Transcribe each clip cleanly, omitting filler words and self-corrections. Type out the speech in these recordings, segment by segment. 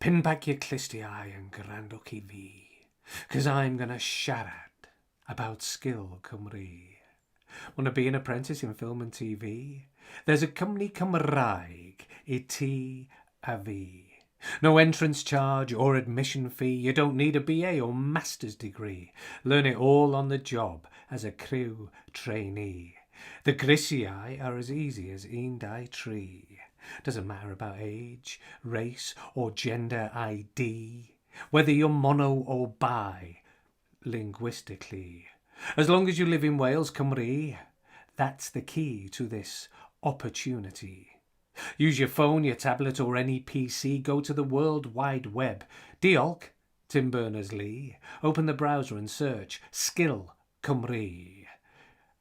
Pin back your clustiau and grandwch I fi, 'cause I'm gonna siarad about skill Cymru. Want to be an apprentice in film and TV? There's a company Cymraeg I ti a fi. No entrance charge or admission fee. You don't need a BA or master's degree. Learn it all on the job as a crew trainee. The grisiau are as easy as un, dau, tri. Doesn't matter about age, race or gender ID. Whether you're mono or bi, linguistically. As long as you live in Wales, Cymru, that's the key to this opportunity. Use your phone, your tablet or any PC. Go to the World Wide Web. Diolch, Tim Berners-Lee. Open the browser and search Skill Cymru.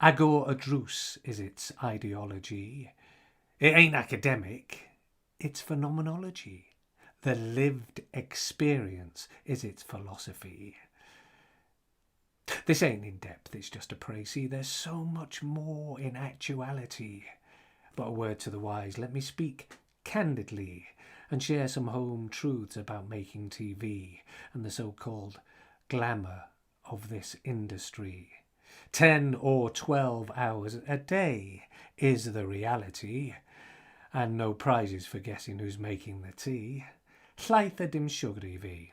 Agor a drws is its ideology. It ain't academic, it's phenomenology. The lived experience is its philosophy. This ain't in depth, it's just a précis. There's so much more in actuality. But a word to the wise, let me speak candidly and share some home truths about making TV and the so-called glamour of this industry. 10 or 12 hours a day is the reality, and no prizes for guessing who's making the tea. Llaeth dim siwgr I fi.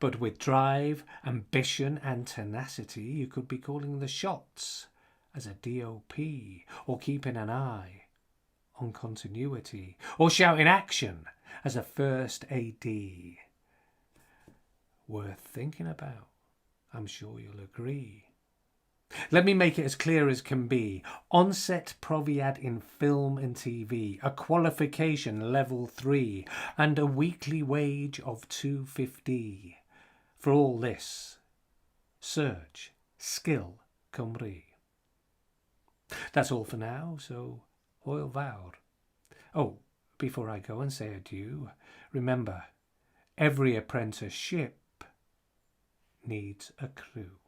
But with drive, ambition and tenacity, you could be calling the shots as a DOP, or keeping an eye on continuity, or shouting action as a first AD. Worth thinking about, I'm sure you'll agree. Let me make it as clear as can be. Onset profiad in film and TV, a qualification level 3, and a weekly wage of £2.50. For all this, search Skill Cymru. That's all for now, so hwyl fawr. Oh, before I go and say adieu, remember, every apprenticeship needs a crew.